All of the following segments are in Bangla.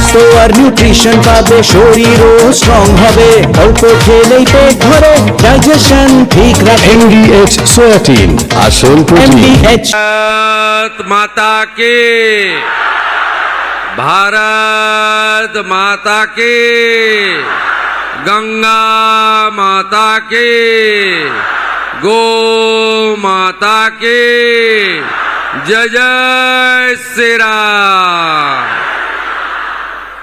স্বাস্থ্য আর নিউট্রিশন পাবে, শরীরও স্ট্রং হবে, অল্প খেলেই পেট ভরে, ডাইজেশন ঠিক রাখে। MDH সোয়াটিন, আসল প্রোটিন। MDH भारत माता के, भारत माता के, गंगा माता के, गो माता के, जय जय श्री राम।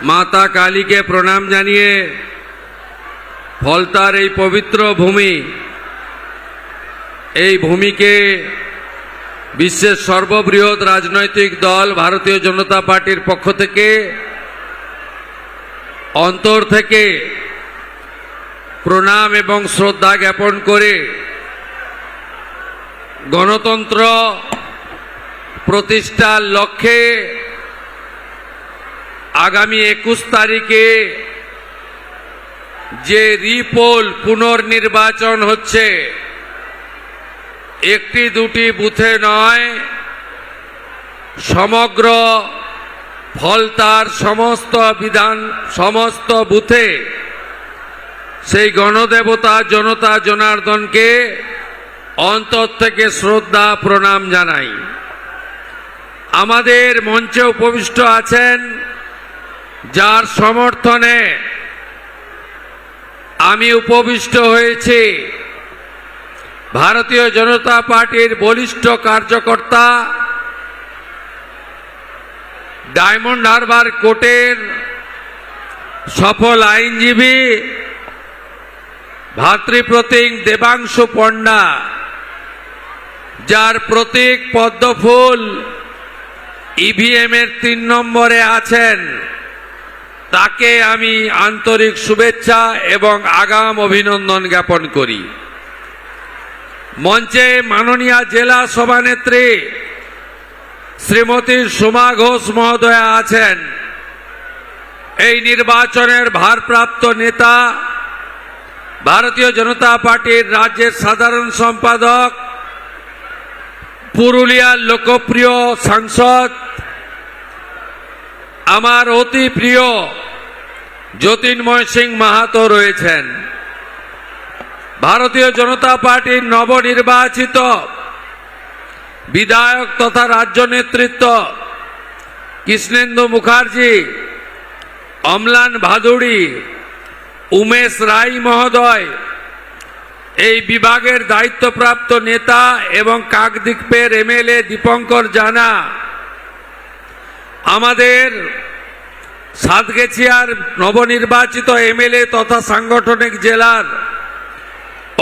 माता काली के प्रणाम जानिए फलतार এই पवित्र भूमि, এই ভূমিকে বিশ্বের সর্ববৃহৎ রাজনৈতিক দল ভারতীয় জনতা পার্টির পক্ষ থেকে অন্তর থেকে প্রণাম এবং শ্রদ্ধা জ্ঞাপন করে গণতন্ত্র প্রতিষ্ঠার লক্ষ্যে আগামী 21 তারিখে যে রিপোল পুনর্নির্বাচন হচ্ছে, একটি দুটি বুথে নয়, সমগ্র ফলতার সমস্ত বুথে সেই গণদেবতা জনতা জনার্দনকে অন্তর থেকে শ্রদ্ধা প্রণাম জানাই। আমাদের মঞ্চে উপবিষ্ট আছেন যার সমর্থনে আমি উপবিষ্ট হয়েছি, ভারতীয় জনতা পার্টির বলিষ্ঠ কার্যকর্তা, ডায়মন্ড হারবার কোর্টের সফল আইনজীবী ভাতৃপ্রতীক দেবাংশু পণ্ডা, যার প্রতীক পদ্মফুল ইভিএম এর 3 নম্বরে আছেন, তাকে আমি আন্তরিক শুভেচ্ছা এবং আগাম অভিনন্দন জ্ঞাপন করি। মঞ্চে মাননীয় জেলা সভানেত্রী শ্রীমতী সুমা ঘোষ মহোদয়া আছেন। এই নির্বাচনের ভারপ্রাপ্ত নেতা, ভারতীয় জনতা পার্টির রাজ্যের সাধারণ সম্পাদক, পুরুলিয়ার লোকপ্রিয় সাংসদ, আমার অতি প্রিয় জ্যোতির্ময় সিং মাহাতো রয়েছেন। ভারতীয় জনতা পার্টির নবনির্বাচিত বিধায়ক তথা রাজ্য নেতৃত্ব কৃষ্ণেন্দু মুখার্জি, অম্লান ভাদুড়ি, উমেশ রায় মহোদয়, এই বিভাগের দায়িত্বপ্রাপ্ত নেতা এবং কাকদ্বীপের এমএলএ দীপঙ্কর জানা, আমাদের সাতগেছিয়ার নবনির্বাচিত এমএলএ তথা সাংগঠনিক জেলার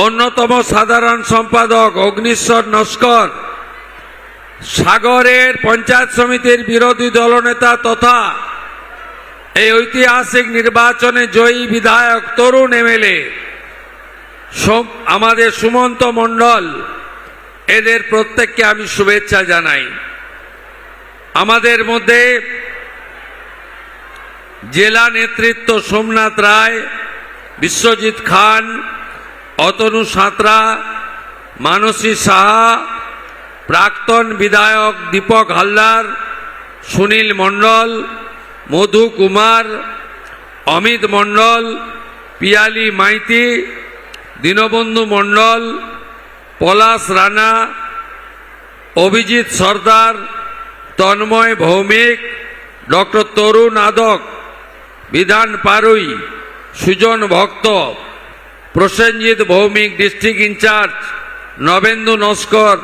অন্যতম সাধারণ সম্পাদক অগ্নিশ্বর নস্কর, সাগরের পঞ্চায়েত সমিতির বিরোধী দলনেতা তথা এই ঐতিহাসিক নির্বাচনে জয়ী বিধায়ক তরুণ এমএলএ আমাদের সুমন্ত মণ্ডল, এদের প্রত্যেককে আমি শুভেচ্ছা জানাই। আমাদের মধ্যে জেলা নেতৃত্ব সোমনাথ রায়, বিশ্বজিৎ খান, অতনু সাঁতরা, মানসী সাহা, প্রাক্তন বিধায়ক দীপক হালদার, সুনীল মণ্ডল, মধু কুমার, অমিত মণ্ডল, পিয়ালি মাইতি, দীনবন্ধু মণ্ডল, পলাশ রানা, অভিজিৎ সর্দার, তন্ময় ভৌমিক, ডক্টর তরুণ আদক, বিধান পারুই, সুজন ভক্ত, প্রসেনজিৎ ভৌমিক ডিস্ট্রিক্ট ইনচার্জ, নবেন্দু নস্কর,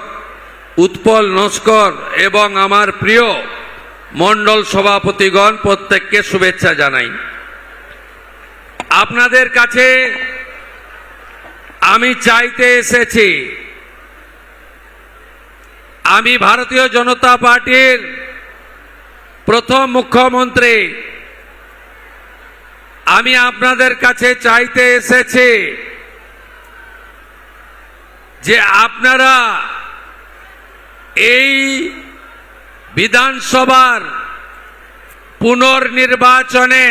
উৎপল নস্কর এবং আমার প্রিয় মণ্ডল সভাপতিগণ, প্রত্যেককে শুভেচ্ছা জানাই। আপনাদের কাছে আমি চাইতে এসেছি, আমি ভারতীয় জনতা পার্টির প্রথম মুখ্যমন্ত্রী, আমি আপনাদের কাছে চাইতে এসেছি যে আপনারা এই বিধানসভার পুনর্নির্বাচনে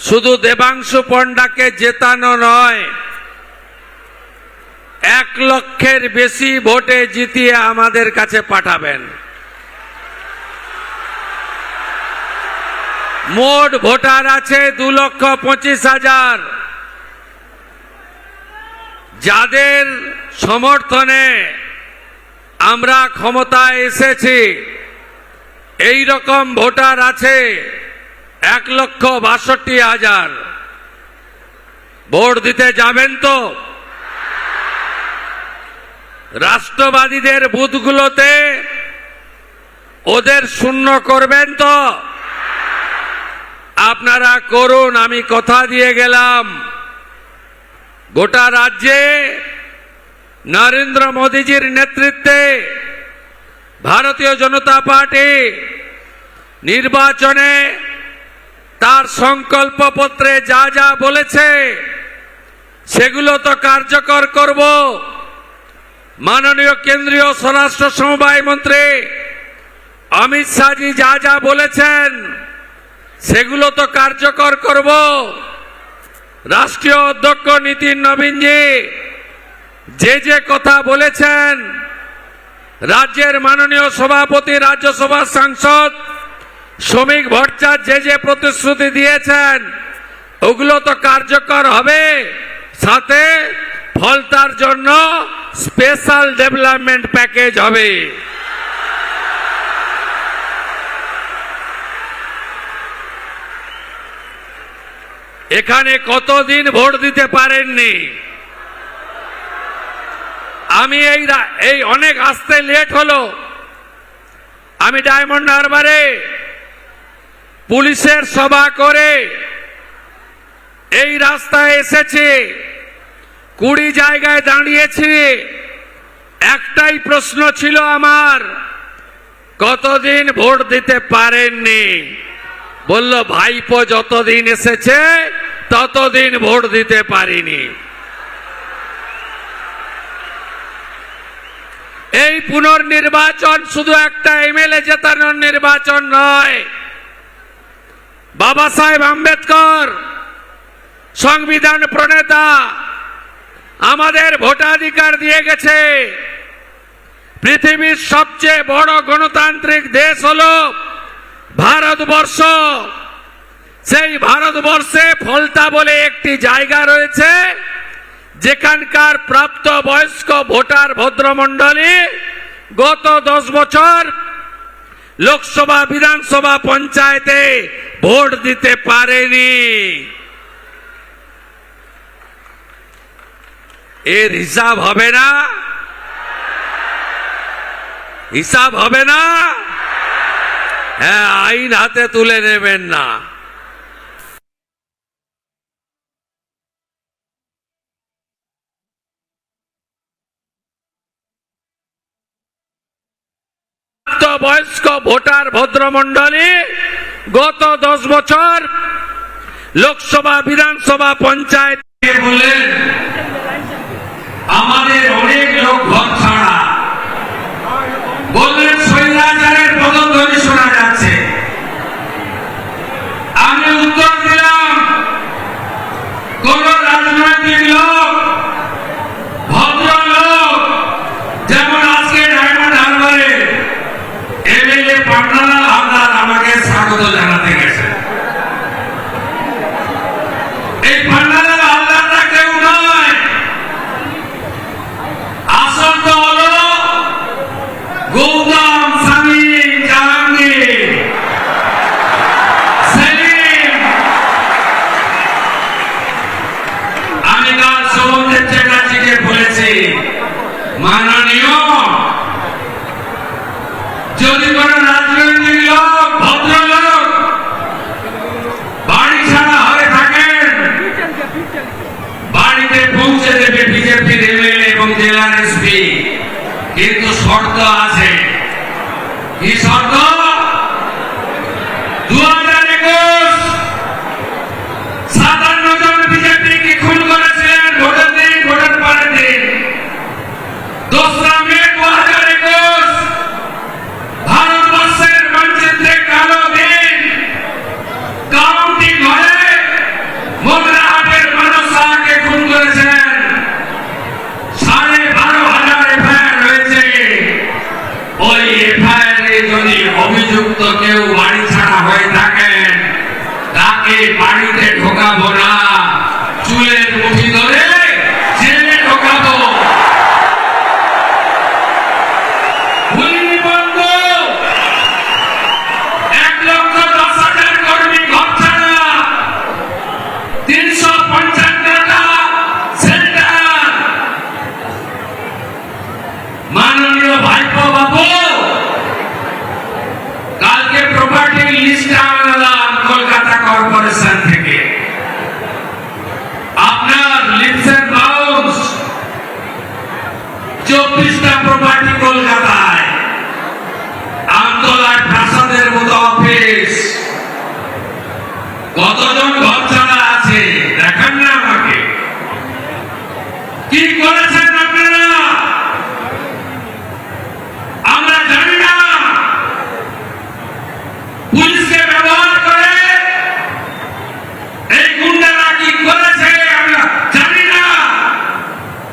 শুধু দেবাংশু পণ্ডাকে জেতানো নয়, 1 লক্ষের বেশি ভোটে জিতিয়ে আমাদের কাছে পাঠাবেন। মোট ভোটার আছে 2,25,000। যাদের সমর্থনে আমরা ক্ষমতায় এসেছি এই রকম ভোটার আছে 1,62,000। ভোট দিতে যাবেন তো? রাষ্ট্রবাদীদের বুথগুলোতে ওদের শূন্য করবেন তো? আপনারা করুন, আমি কথা দিয়ে গেলাম। গোটা রাজ্যে নরেন্দ্র মোদীজির নেতৃত্বে ভারতীয় জনতা পার্টি নির্বাচনে তার সংকল্পপত্রে যা যা বলেছে সেগুলো তো কার্যকর করব। মাননীয় কেন্দ্রীয় স্বরাষ্ট্র সমবায় মন্ত্রী অমিত শাহজি যা যা বলেছেন সেগুলো তো কার্যকর করব। রাষ্ট্রীয় অধ্যক্ষ নীতিন নবীনজি যে কথা বলেছেন, রাজ্যের মাননীয় সভাপতি রাজ্যসভার সাংসদ শ্রমিক ভট্টাচার্য যে প্রতিশ্রুতি দিয়েছেন ওগুলো তো কার্যকর হবে। সাথে ফলতার জন্য স্পেশাল ডেভেলপমেন্ট প্যাকেজ হবে। এখানে কতদিন ভোট দিতে পারেননি? আমি এই অনেক আসতে লেট হলো। আমি ডায়মন্ড হারবারে পুলিশের সভা করে এই রাস্তায় এসেছি, 20 জায়গায় দাঁড়িয়েছি। একটাই প্রশ্ন ছিল আমার, কতদিন ভোট দিতে পারেননি? বলল ভাইপো যতদিন এসেছে ততদিন ভোট দিতে পারিনি। এই পুনর্নির্বাচন শুধু একটা এমএলএ জেতানোর নির্বাচন নয়। বাবা সাহেব আম্বেদকর সংবিধান প্রণেতা আমাদের ভোটাধিকার দিয়ে গেছে। পৃথিবীর সবচেয়ে বড় গণতান্ত্রিক দেশ হলো ভারতবর্ষ। সেই ভারতবর্ষে ফলতা বলে একটি জায়গা রয়েছে যেখানকার প্রাপ্ত বয়স্ক ভোটার ভদ্রমণ্ডলী গত 10 বছর লোকসভা, বিধানসভা, পঞ্চায়েতে ভোট দিতে পারেনি। এর হিসাব হবে না? হিসাব হবে না? হ্যাঁ, আইন হাতে তুলে নেবেন না। বয়স্ক ভোটার ভদ্রমণ্ডলী গত 10 বছর লোকসভা, বিধানসভা, পঞ্চায়েত বললেন আমাদের অনেক লোক ঘর ছাড়া। বললেন স্বৈরাচারের পদধ্বনি শোনা যাচ্ছে। আমি উত্তর দিলাম, কোন রাজনৈতিক লোক, ভদ্রলোক, যেমন আজকে ডায়মন্ড হারবারে এমএলএ পান্নালাল হালদার আমাকে স্বাগত জানাতে গেছে। এই পান্নালাল হালদাররা কেউ নয়, আসল তো হলো গৌতম, সামিম, জাহাঙ্গীর, সেলিম। আমি কাল সৌমদেব চ্যাটার্জিকে বলেছি, মাননীয়, যদি কোন রাজনৈতিক লোক, ভদ্রলোক বাড়ি ছাড়া হয়ে থাকেন, বাড়িতে পৌঁছে দেবে বিজেপির এমএলএ এবং জেলার এসপি। কিন্তু শর্ত আছে। কি শর্ত? 2021 57 জন বিজেপি কি খুন করেছিলেন ভোটের দিন, ভোটের পরের দিন। 2 মে 2022 তাকে বাড়িতে ঢোকাবো না, চুলের মুঠি ধরে জেলে ঢোকাবো। ভূমিবন্ধ 1,10,000 কর্মী ঘর ছাড়া, 355টা সেন্টার। মাননীয় ভাইপো বাবু, কালকে প্রপার্টি লিস্ট আনলাম কলকাতা কর্পোরেশন থেকে। আপনার লিপস এন্ড বাউন্স 24টা প্রপার্টি কলকাতায়, আমতলায় প্রাসাদের মতো অফিস। কতজন ঘর ছাড়া আছে দেখান না আমাকে। কি করেছেন আপনারা আমরা জানি না। পুলিশকে ব্যবহার করে এই গুন্ডারা কি করেছে আমরা জানি না।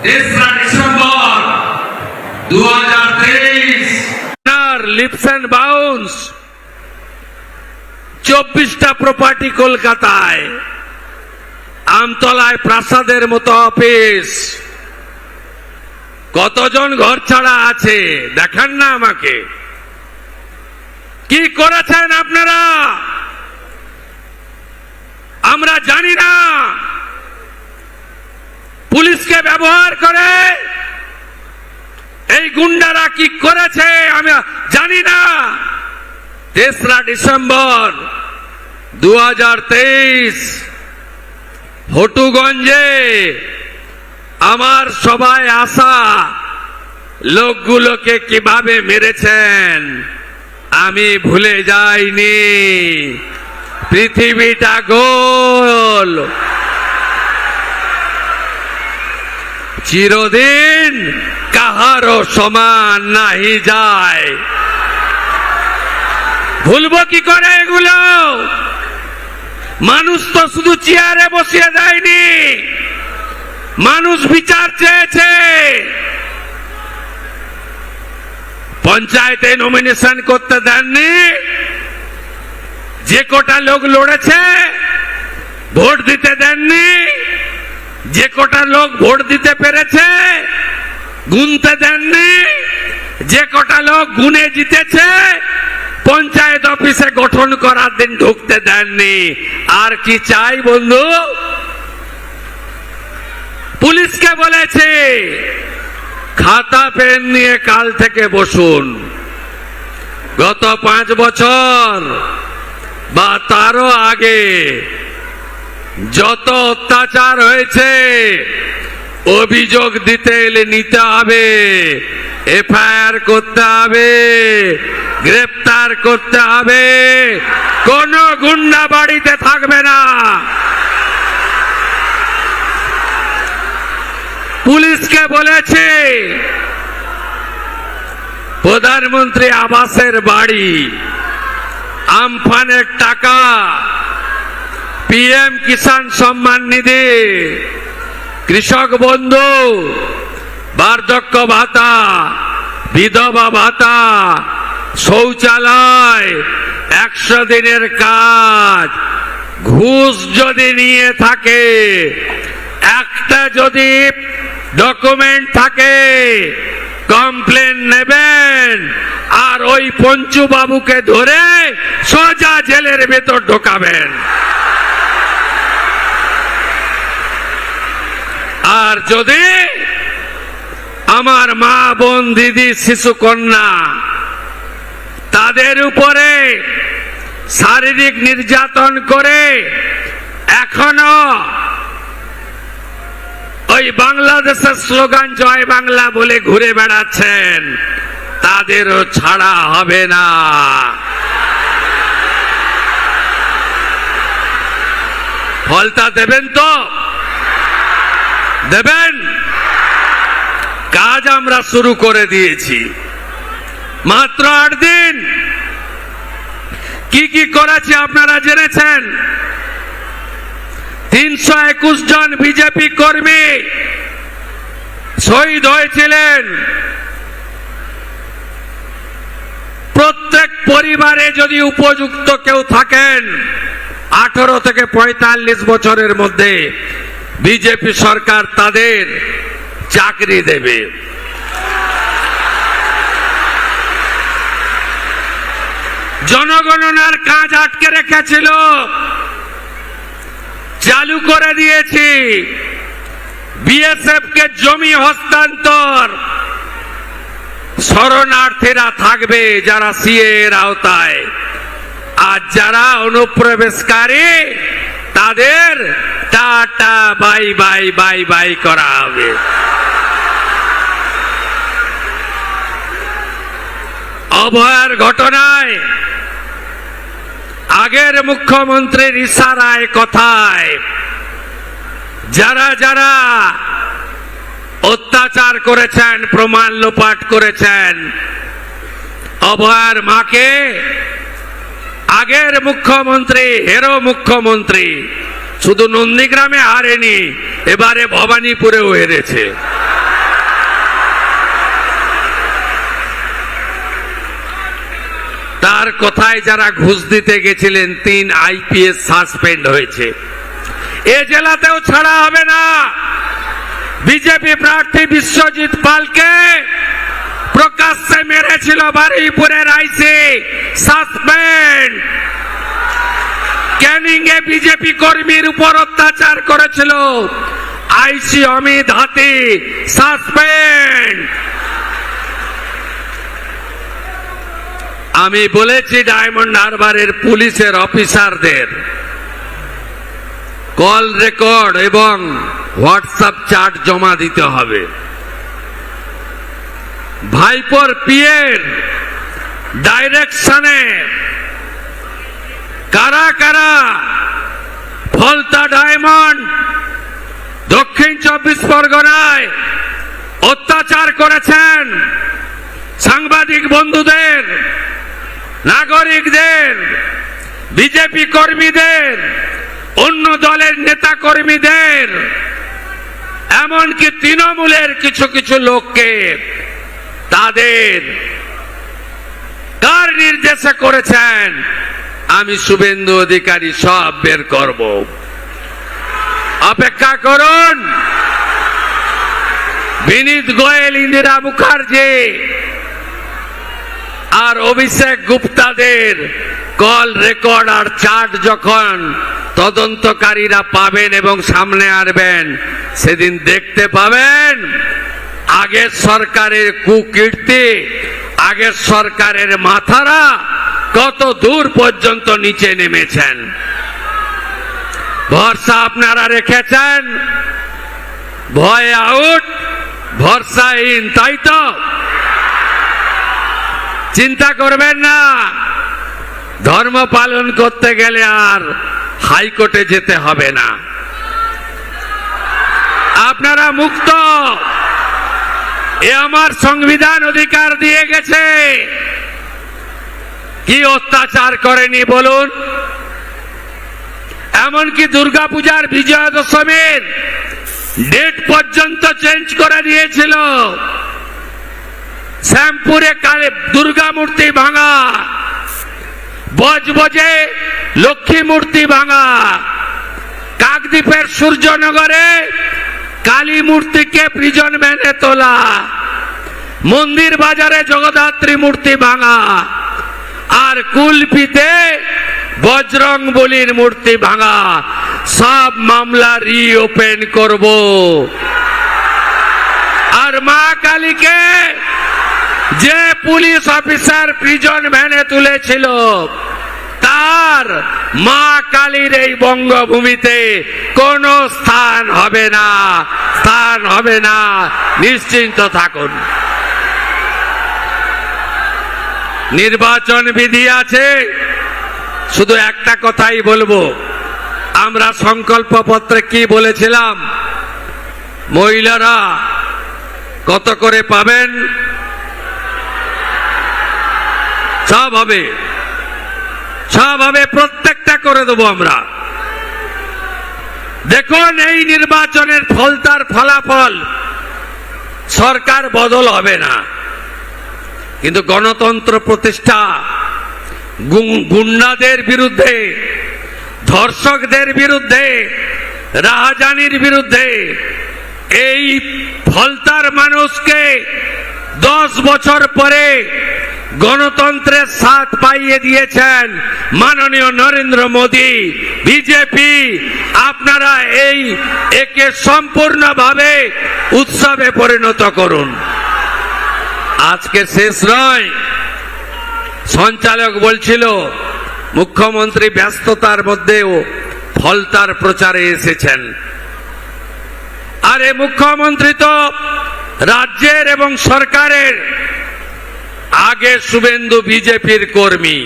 3রা ডিসেম্বর 2023 লিপস এন্ড বাউন্স 24টা প্রপার্টি কলকাতায়, আমতলায় প্রাসাদের মতো অফিস। কতজন ঘর ছাড়া আছে দেখান না আমাকে। কি করেছেন আপনারা আমরা জানি না। পুলিশকে ব্যবহার করে এই গুন্ডারা কি করেছে আমরা জানি না। 3রা ডিসেম্বর 2023 হটুগঞ্জে আমার সবাই আসা লোকগুলোকে কিভাবে মেরেছেন আমি ভুলে যাইনি। পৃথিবীটা গোল, চিরদিন কাহারও সমান নাহি যায়। ভুলবো কি করে এগুলো? মানুষ তো শুধু চেয়ারে বসিয়ে দেয়নি, মানুষ বিচার চেয়েছে। পঞ্চায়েতে নমিনেশন করতে দেননি, যে কটা লোক লড়েছে ভোট দিতে দেননি, যে কটা লোক ভোট দিতে পেরেছে গুনতে দেননি, যে কটা লোক গুনে জিতেছে পঞ্চায়েত অফিসে গঠন করার দিন ঢুকতে দেননি। আর কি চাই বন্ধু? পুলিশকে বলেছে খাতা পেন নিয়ে কাল থেকে বসুন। গত 5 বছর বা তারও আগে যত অত্যাচার হয়েছে অভিযোগ দিতে এলে নিতে হবে, এফআইআর করতে হবে, গ্রেফতার করতে হবে। কোন গুন্ডা বাড়িতে থাকবে না। পুলিশকে বলেছে প্রধানমন্ত্রী আবাসের বাড়ি, আমফানের টাকা, পিএম কিষাণ সম্মান নিধি, কৃষক বন্ধু, বার্ধক্য ভাতা, বিধবা ভাতা, শৌচালয়, 100 দিনের কাজ। ঘুষ যদি নিয়ে থাকে, একটা যদি ডকুমেন্ট থাকে কমপ্লেন নেবেন আর ওই পঞ্চু বাবুকে ধরে সোজা জেলের ভেতর ঢোকাবেন। আর যদি আমার মা বোন দিদি শিশু কন্যা তাদের উপরে শারীরিক নির্যাতন করে এখনো ওই বাংলাদেশের স্লোগান জয় বাংলা বলে ঘুরে বেড়াচ্ছেন, তাদেরও ছাড়া হবে না। ফলটা দেবেন তো? দেবেন? কাজ আমরা শুরু করে দিয়েছি। মাত্র 8 দিন কি কি করেছে আপনারা জেনেছেন। 321 জন বিজেপি কর্মী শহীদ হয়েছিলেন। প্রত্যেক পরিবারে যদি উপযুক্ত কেউ থাকেন 18 থেকে 45 বছরের মধ্যে বিজেপি সরকার তাদের চাকরি দেবে। জনগণনার কাজ আটকে রেখেছিল, চালু করে দিয়েছি। বিএসএফ কে জমি হস্তান্তর, শরণার্থীরা থাকবে যারা সিএ এর আওতায়, আর যারা অনুপ্রবেশকারী তাদের tata bye bye bye bye করা হবে। অভয়ার ঘটনায় আগের মুখ্যমন্ত্রীর ইশারায় কথায় যারা যারা অত্যাচার করেছেন, প্রমাণ লোপাট করেছেন, অভয়ার মাকে আগের মুখ্যমন্ত্রী, হেরো মুখ্যমন্ত্রী, শুধু নন্দীগ্রামে হারেনি, এবারে ভবানীপুরেও হেরেছে। তার কথায় যারা ঘুষ দিতে গেছিলেন 3 আইপিএস সাসপেন্ড হয়েছে। এ জেলাতেও ছাড়া হবে না। বিজেপি প্রার্থী বিশ্বজিৎ পালকে প্রকাশ্যে মেরেছিল বারুইপুরের আইসি, সাসপেন্ড। ক্যানিং এ বিজেপি কর্মীর উপর অত্যাচার করেছিল আইসি অমিত হাতি, সাসপেন্ড। আমি বলেছি ডায়মন্ড হারবারের পুলিশের অফিসারদের কল রেকর্ড এবং হোয়াটসঅ্যাপ চ্যাট জমা দিতে হবে। ভাইপোর পিএর ডাইরেকশনে কারা কারা ফলতা ডায়মন্ড, দক্ষিণ 24 পরগনায় অত্যাচার করেছেন সাংবাদিক বন্ধুদের, নাগরিকদের, বিজেপি কর্মীদের, অন্য দলের নেতা কর্মীদের, এমনকি তৃণমূলের কিছু কিছু লোককে তাদের কার নির্দেশে করেছেন আমি শুভেন্দু অধিকারী সব বের করব। অপেক্ষা করুন। বিনীত গোয়েল, ইন্দিরা মুখার্জি আর অভিষেক গুপ্তাদের কল রেকর্ড আর চার্ট যখন তদন্তকারীরা পাবেন এবং সামনে আসবেন, সেদিন দেখতে পাবেন আগের সরকারের কুকীর্তি, আগের সরকারের মাথারা কত দূর পর্যন্ত নিচে নেমেছেন। ভরসা আপনারা রেখেছেন, ভয় আউট, ভরসা ইন, তাই তো? চিন্তা করবেন না, ধর্ম পালন করতে গেলে আর হাইকোর্টে যেতে হবে না। আপনারা মুক্ত, এ আমার সংবিধান অধিকার দিয়ে গেছে। কি অত্যাচার করেনি বলুন? এমনকি দুর্গাপূজার বিজয়া দশমীর ডেট পর্যন্ত চেঞ্জ করে দিয়েছিল। শ্যামপুরে কালে দুর্গা মূর্তি ভাঙা, বজবজে লক্ষ্মী মূর্তি ভাঙা, কাকদ্বীপের সূর্যনগরে কালী মূর্তিকে প্রিজন ভ্যানে তোলা, মন্দির বাজারে জগদ্ধাত্রী মূর্তি ভাঙা, আর কুলপিতে বজরং বলির মূর্তি ভাঙা। সব মামলা রিওপেন করব। আর মা কালীকে যে পুলিশ অফিসার প্রিজন ভ্যানে তুলেছিল, তার মা কালীর এই বঙ্গভূমিতে কোনো স্থান হবে না, স্থান হবে না, নিশ্চিন্ত থাকুন। নির্বাচন বিধি আছে, শুধু একটা কথাই বলবো, আমরা সংকল্প পত্রে কি বলেছিলাম? মহিলারা কত করে পাবেন? সব হবে, সব হবে, প্রত্যেকটা করে দেবো আমরা। দেখুন, এই নির্বাচনের ফলতার ফলাফল, সরকার বদল হবে না, কিন্তু গণতন্ত্র প্রতিষ্ঠা, গুন্ডাদের বিরুদ্ধে ধর্ষকদের বিরুদ্ধে, রাহাজানির বিরুদ্ধে এই ফলতার মানুষকে 10 বছর পরে গণতন্ত্রের স্বাদ পাইয়ে দিয়েছেন মাননীয় নরেন্দ্র মোদী, বিজেপি। আপনারা একে সম্পূর্ণভাবে উৎসবে পরিণত করুন। আজকে শেষ নয়, সঞ্চালক বলছিল মুখ্যমন্ত্রী ব্যস্ততার মধ্যেও ফলতার প্রচারে এসেছেন। আরে মুখ্যমন্ত্রী তো রাজ্যের এবং সরকারের আগে শুভেন্দু বিজেপির কর্মী,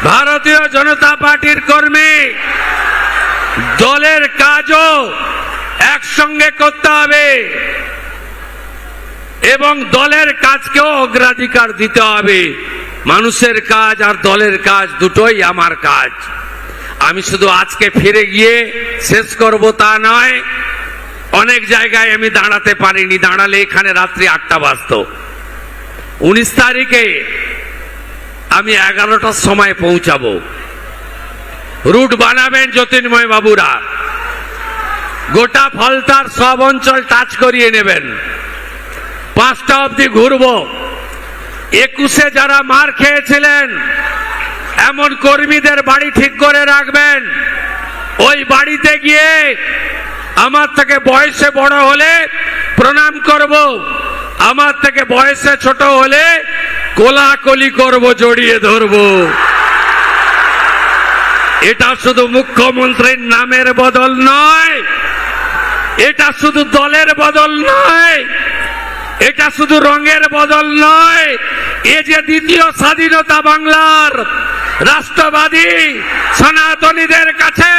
ভারতীয় জনতা পার্টির কর্মী। দলের কাজও একসঙ্গে করতে হবে এবং দলের কাজকেও অগ্রাধিকার দিতে হবে। মানুষের কাজ আর দলের কাজ দুটোই আমার কাজ। আমি শুধু আজকে ফিরে গিয়ে শেষ করব তা নয়, অনেক জায়গায় আমি দাঁড়াতে পারিনি, দাঁড়ালে এখানে রাত্রি 8টা বাজতো। 19 তারিখে আমি 11টার সময় পৌঁছাবো। রুট বানাবেন জ্যোতির্ময় বাবুরা, গোটা ফলতার সব অঞ্চল টাচ করিয়ে নেবেন। 5টা অবধি ঘুরবো। 21-এ যারা মার খেয়েছিলেন এমন কর্মীদের বাড়ি ঠিক করে রাখবেন। ওই বাড়িতে গিয়ে আমার থেকে বয়সে বড় হলে প্রণাম করব, আমার থেকে বয়সে ছোট হলে কোলাকুলি করব, জড়িয়ে ধরব। এটা শুধু মুখ্যমন্ত্রীর নামের বদল নয়, এটা শুধু দলের বদল নয়, এটা শুধু রঙের বদল নয়। এ যে দ্বিতীয় স্বাধীনতা বাংলার, রাষ্ট্রবাদী সনাতনীদের কাছে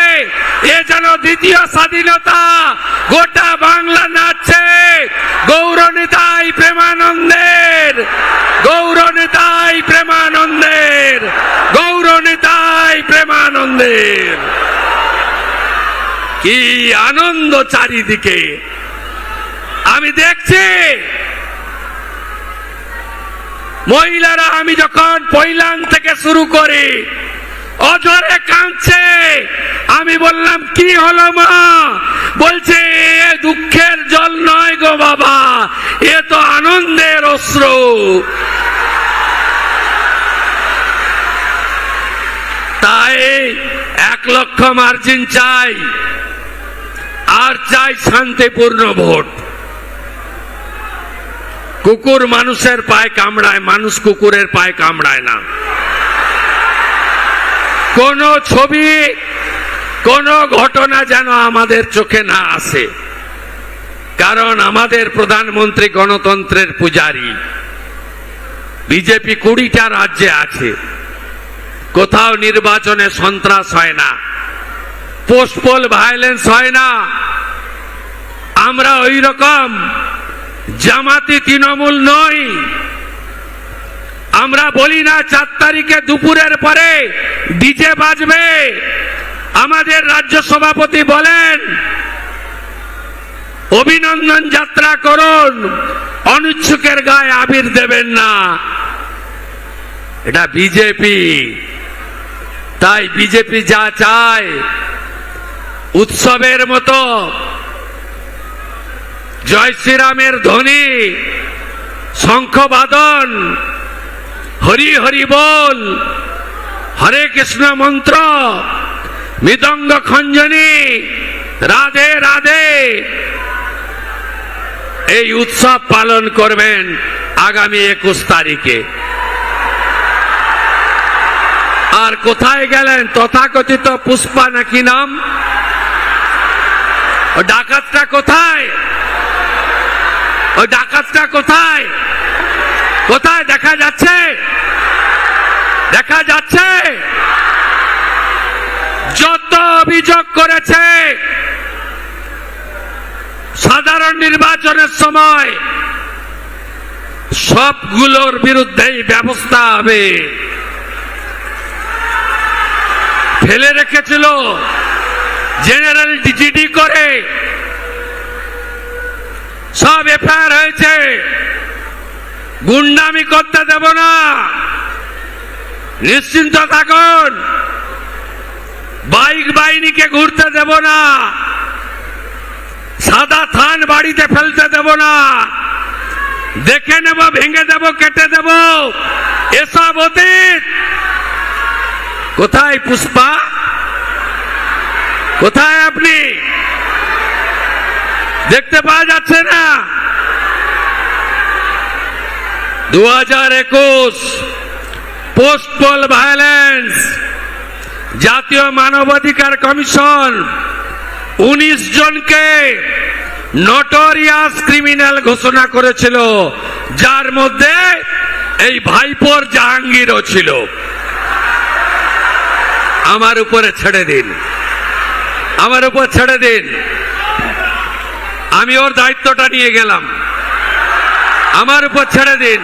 এ যেন দ্বিতীয় স্বাধীনতা। গোটা বাংলা নাচছে গৌরনিতাই প্রেমানন্দের, গৌরনিতাই প্রেমানন্দের, গৌরনিতাই প্রেমানন্দের। কি আনন্দ চারিদিকে আমি দেখছি। মহিলারা আমি যখন পৈলাং থেকে শুরু করি অঝরে কাঁদছে। আমি বললাম কি হলো মা? বলছে এ দুঃখের জল নয় গো বাবা, এ তো আনন্দের অশ্রু। তাই 1 লক্ষ মার্জিন চাই, আর চাই শান্তিপূর্ণ ভোট। কুকুর মানুষের পায়ে কামড়ায়, মানুষ কুকুরের পায়ে কামড়ায় না। কোন ছবি, কোন ঘটনা যেন আমাদের চোখে না আসে, কারণ আমাদের প্রধানমন্ত্রী গণতন্ত্রের পূজারী। বিজেপি 20টা রাজ্যে আছে, কোথাও নির্বাচনে সন্ত্রাস হয় না, পোস্টপোল ভায়োলেন্স হয় না। আমরা ওই রকম জামাতি তৃণমূল নই। আমরা বলি না 4 তারিখে দুপুরের পরে ডিজে বাজবে। আমাদের রাজ্য সভাপতি বলেন অভিনন্দন যাত্রা করুন, অনুচ্ছুকের গায়ে আবির দেবেন না। এটা বিজেপি। তাই বিজেপি যা চায় উৎসবের মতো জয় শ্রীরামের ধ্বনি, শঙ্খবাদন, হরি হরি বল, হরে কৃষ্ণ মন্ত্র, মৃদঙ্গ খঞ্জনি, রাধে রাধে, এই উৎসব পালন করবেন আগামী 21 তারিখে। আর কোথায় গেলেন তথাকথিত পুষ্পা নাকি নাম? ও ডাকাতটা কোথায়? ওই ডাকাতটা কোথায়? কোথায় দেখা যাচ্ছে? দেখা যাচ্ছে? যত অভিযোগ করেছে সাধারণ নির্বাচনের সময় সবগুলোর বিরুদ্ধেই ব্যবস্থা হবে। ফেলে রেখেছিল জেনারেল ডিজিডি করে, সব এফআইআর হয়েছে। গুন্ডামি করতে দেব না, নিশ্চিন্ত থাকুন। বাইক বাহিনীকে ঘুরতে দেব না, সাদা থান বাড়িতে ফেলতে দেব না, দেখে নেব, ভেঙে দেব, কেটে দেব, এসব অতীত। কোথায় পুষ্পা? কোথায় আপনি? দেখতে পাওয়া যাচ্ছে না? 2021 পোস্ট পোল ভায়োলেন্স, জাতীয় মানবাধিকার কমিশন 19 জনকে নটোরিয়াস ক্রিমিনাল ঘোষণা করেছিল, যার মধ্যে এই ভাইপোর জাহাঙ্গীরও ছিল। আমার উপরে ছেড়ে দিন, আমার উপর ছেড়ে দিন, আমি ওর দায়িত্বটা নিয়ে গেলাম। আমার উপর ছেড়ে দিন,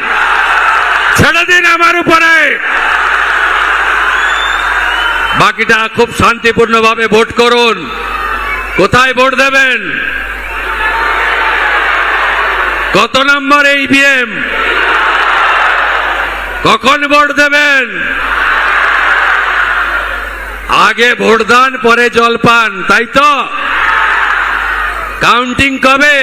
ছেড়ে দিন আমার উপরে। বাকিটা খুব শান্তিপূর্ণভাবে ভোট করুন। কোথায় ভোট দেবেন? কত নম্বর ইভিএম? কখন ভোট দেবেন? আগে ভোটদান, পরে জলপান, তাই তো? কাউন্টিং কবে?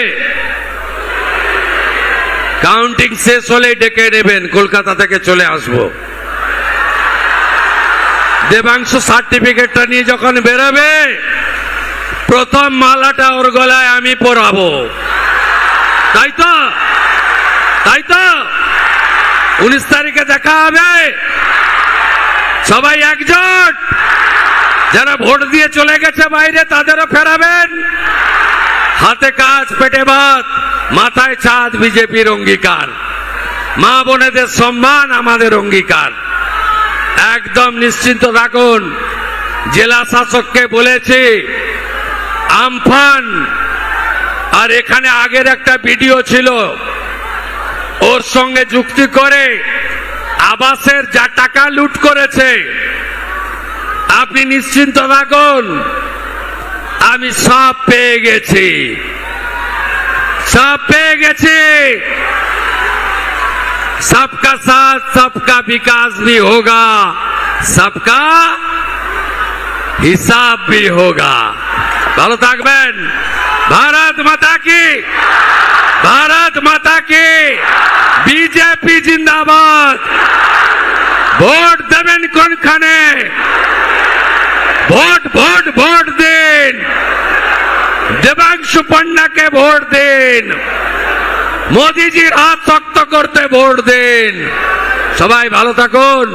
কাউন্টিং শেষ হলে ডেকে নেবেন, কলকাতা থেকে চলে আসবো। দেবাংশু সার্টিফিকেটটা নিয়ে যখন বেরোবে, প্রথম মালাটা ওর গলায় আমি পরাবো, তাই তো? তাই তো? 19 তারিখে দেখা হবে। সবাই একজোট। যারা ভোট দিয়ে চলে গেছে বাইরে, তাদেরও ফেরাবেন। হাতে কাজ, পেটে ভাত, মাথায় ছাদ, বিজেপির অঙ্গীকার। মা বোনেদের সম্মান আমাদের অঙ্গীকার। একদম নিশ্চিন্ত থাকুন। জেলা শাসককে বলেছি, আমফান আর এখানে আগের একটা ভিডিও ছিল, ওর সঙ্গে যুক্তি করে আবাসের যা টাকা লুট করেছে, আপনি নিশ্চিন্ত থাকুন, আমি সব পেয়ে গেছি, সব পেয়ে গেছি। सबका साथ सबका विकास भी होगा, सबका हिसाब भी होगा। ভালো থাকবেন। ভারত মাতা কি, ভারত মাতা কি, বিজেপি জিন্দাবাদ। ভোট দেবেন কোনখানে? ভোট ভোট ভোট দিন। দেবাংশু পন্নাকে ভোট দিন। মোদিজির হাত শক্ত করতে ভোট দিন। সবাই ভালো থাকুন।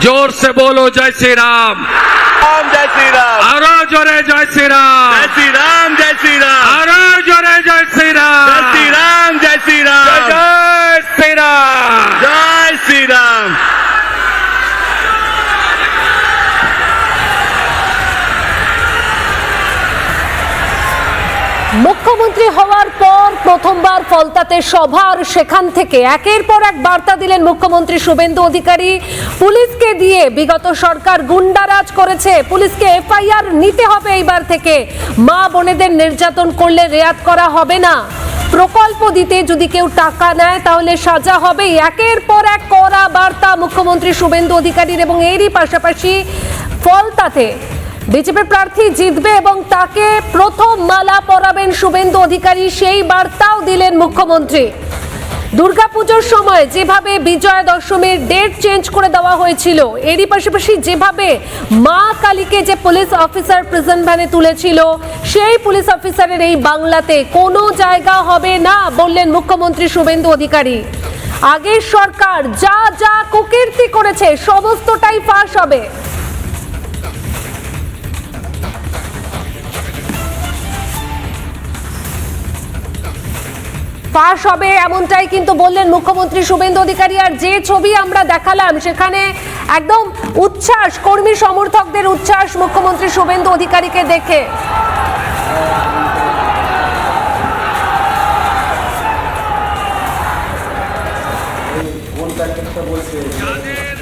জোর সে বলো জয় শ্রী রাম। जय श्री राम, আরো জোরে জয় শ্রী রাম। जय श्री राम, जय श्री राम, আরো জোরে জয় শ্রী রাম। जय श्री राम, जय श्री राम, জয় শ্রী রাম। जय श्री राम। মুখ্যমন্ত্রী হওয়ার পর প্রথমবার ফলতাতে সভার সেখান থেকে একের পর এক বার্তা দিলেন মুখ্যমন্ত্রী শুভেন্দু অধিকারী। পুলিশকে দিয়ে বিগত সরকার গুন্ডারাজ করেছে, পুলিশকে এফআইআর নিতে হবে এইবার থেকে, মা বোনেদের নির্যাতন করলে রেয়াত করা হবে না, প্রকল্প দিতে যদি কেউ টাকা নেয় তাহলে সাজা হবে। একের পর এক কড়া বার্তা মুখ্যমন্ত্রী শুভেন্দু অধিকারীর। এবং এরই পাশাপাশি ফলতাতে বিজেপির প্রার্থী জিতবে এবং তাকে প্রথম মালা পরাবেন শুভেন্দু অধিকারী, সেই বার্তাও দিলেন মুখ্যমন্ত্রী। দুর্গাপুজোর সময় যেভাবে বিজয়া দশমীর ডেট চেঞ্জ করে দেওয়া হয়েছিল, এরই পাশাপাশি যেভাবে মা কালীকে যে পুলিশ অফিসার প্রিজন ভ্যানে তুলেছিল, সেই পুলিশ অফিসারের এই বাংলাতে কোনো জায়গা হবে না বললেন মুখ্যমন্ত্রী শুভেন্দু অধিকারী। আগের সরকার যা যা কুকীর্তি করেছে সমস্তটাই ফাঁস হবে। ফাঁস হবে এমনটাই কিন্তু বললেন মুখ্যমন্ত্রী শুভেন্দু অধিকারী। আর যে ছবি আমরা দেখালাম সেখানে একদম উচ্ছ্বাস, কর্মী সমর্থকদের উচ্ছ্বাস মুখ্যমন্ত্রী শুভেন্দু অধিকারীকে দেখে। যাদের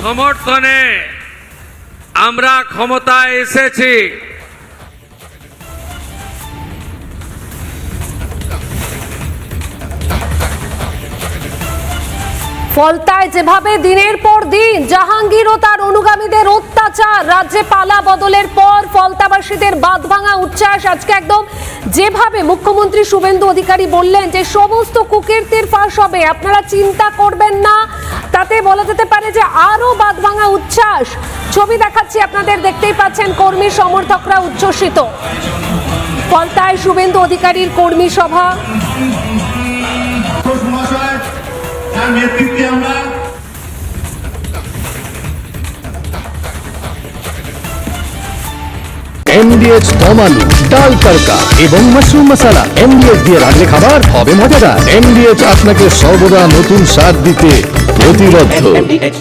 সমর্থনে আমরা ক্ষমতায় এসেছি, ফলতায় যেভাবে দিনের পর দিন জাহাঙ্গীর ও তার অনুগামীদের অত্যাচার, রাজ্যে পালা বদলের পর ফলতাবাসীদের বাঁধভাঙা উচ্ছ্বাস। আজকে একদম যেভাবে মুখ্যমন্ত্রী শুভেন্দু অধিকারী বললেন যে সমস্ত কুকীর্তির ফাঁস হবে, আপনারা চিন্তা করবেন না, তাতে বলা যেতে পারে যে আরো বাঁধভাঙা উচ্ছ্বাস। ছবি দেখাচ্ছি আপনাদের, দেখতেই পাচ্ছেন কর্মী সমর্থকরা উচ্ছ্বসিত। ফলতায় শুভেন্দু অধিকারীর কর্মী সভা। নেতৃত্বে আমরা এমডিএচ দম আলু, ডাল তড়কা এবং মাশরুম মশলা। এমডিএচ দিয়ে রান্না খাবার হবে মজাদার। এমডিএচ আপনাকে সর্বদা নতুন স্বাদ দিতে প্রতিবদ্ধ।